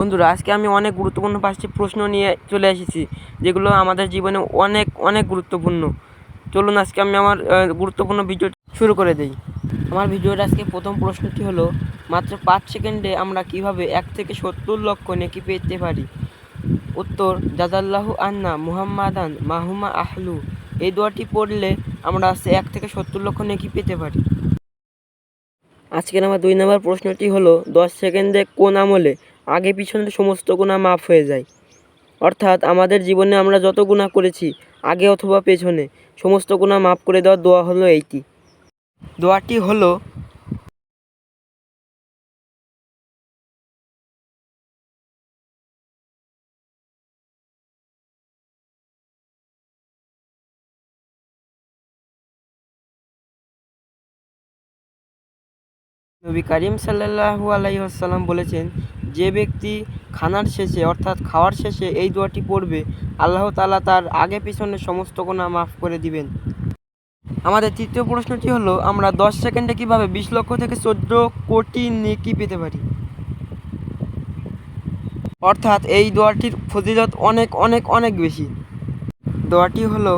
বন্ধুরা, আজকে আমি অনেক গুরুত্বপূর্ণ 5টি প্রশ্ন নিয়ে চলে এসেছি, যেগুলো আমাদের জীবনে অনেক অনেক গুরুত্বপূর্ণ। চলুন আজকে আমি আমার গুরুত্বপূর্ণ ভিডিও শুরু করে দেই। আমার ভিডিওর আজকে প্রথম প্রশ্নটি হলো, মাত্র 5 সেকেন্ডে আমরা কিভাবে 1 থেকে 70 লক্ষ নেকি পেতে পারি? উত্তর, জাযাল্লাহু আন্না মুহাম্মাদান মাহুমা আহলু। এই দোয়াটি পড়লে আমরা 1 থেকে 70 লক্ষ নেকি পেতে পারি। আজকের আমার 2 নম্বর প্রশ্নটি হলো, 10 সেকেন্ডে কোন আমলে আগে পিছনের সমস্ত গুনাহ মাফ হয়ে যায়? অর্থাৎ আমাদের জীবনে আমরা যত গুনাহ করেছি, আগে অথবা পেছনে, সমস্ত গুনাহ মাফ করে দেওয়ার দোয়া হলো এইটি। দোয়াটি হলো, নবী করিম সাল্লাল্লাহু আলাইহি ওয়াসাল্লাম বলেছেন, যে ব্যক্তি খানার শেষে অর্থাৎ খাওয়ার শেষে এই দোয়াটি পড়বে, আল্লাহ তাআলা তার আগে পিছনের সমস্ত গুনাহ মাফ করে দিবেন। আমাদের তৃতীয় প্রশ্নটি হলো, আমরা 10 সেকেন্ডে কিভাবে 20 লক্ষ থেকে 14 কোটি নেকি পেতে পারি? অর্থাৎ এই দোয়াটির ফজিলত অনেক অনেক অনেক বেশি। দোয়াটি হলো,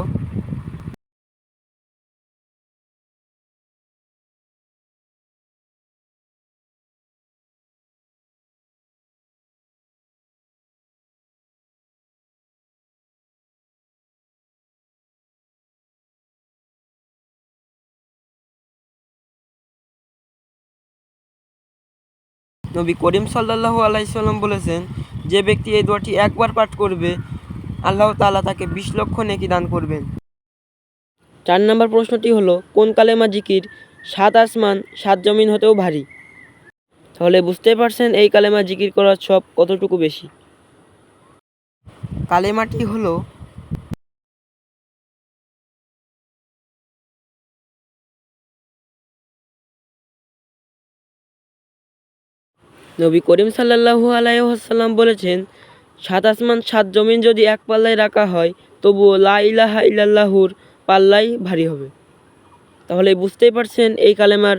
নবী করিম সাল্লাল্লাহু আলাইহি সাল্লাম বলেছেন, যে ব্যক্তি এই দোয়াটি একবার পাঠ করবে, আল্লাহ তাআলা তাকে 20 লক্ষ নেকি দান করবেন। 4 নম্বর প্রশ্নটি হলো, কোন কালেমা জিকির 7 আসমান 7 জমিন হতেও ভারী? তাহলে বুঝতেই পারছেন এই কালেমা জিকির করার সব কতটুকু বেশি। কালেমাটি হলো, নবী করিম সাল্লাল্লাহু আলাইহি ওয়াসাল্লাম বলেছেন, 7 আসমান 7 জমিন যদি এক পাল্লায় রাখা হয়, তবুও লা ইলাহা ইল্লাল্লাহুর পাল্লাই ভারী হবে। তাহলে বুঝতেই পারছেন এই কালেমার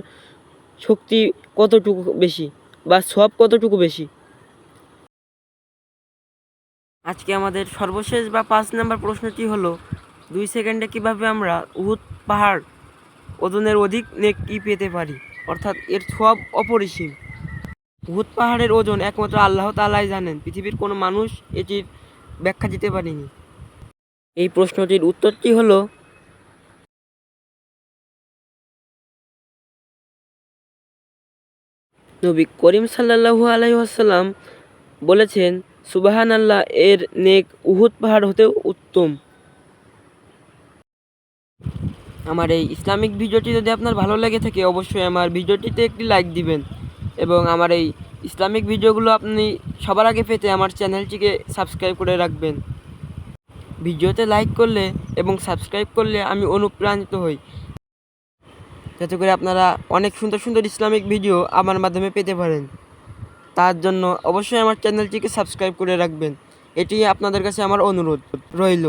শক্তি কতটুকু বেশি বা সব কতটুকু বেশি। আজকে আমাদের সর্বশেষ বা 5 নম্বর প্রশ্নটি হলো, 2 সেকেন্ডে কিভাবে আমরা উহুদ পাহাড় ওজনের অধিক নেকি পেতে পারি? অর্থাৎ এর সব অপরিসীম। উহুদ পাহাড়ের ওজন একমাত্র আল্লাহ তাআলাই জানেন, পৃথিবীর কোনো মানুষ এটির ব্যাখ্যা দিতে পারেনি। এই প্রশ্নটির উত্তরটি হলো, নবী করিম সাল্লাল্লাহু আলাইহি ওয়াসাল্লাম বলেছেন, সুবহানাল্লাহ, এর নেক উহুদ পাহাড় হতেও উত্তম। আমার এই ইসলামিক ভিডিওটি যদি আপনার ভালো লেগে থাকে, অবশ্যই আমার ভিডিওটিতে একটি লাইক দিবেন এবং আমার এই ইসলামিক ভিডিওগুলো আপনি সবার আগে পেতে আমার চ্যানেলটিকে সাবস্ক্রাইব করে রাখবেন। ভিডিওতে লাইক করলে এবং সাবস্ক্রাইব করলে আমি অনুপ্রাণিত হই, যাতে করে আপনারা অনেক সুন্দর সুন্দর ইসলামিক ভিডিও আমার মাধ্যমে পেতে পারেন। তার জন্য অবশ্যই আমার চ্যানেলটিকে সাবস্ক্রাইব করে রাখবেন। এটি আপনাদের কাছে আমার অনুরোধ রইল।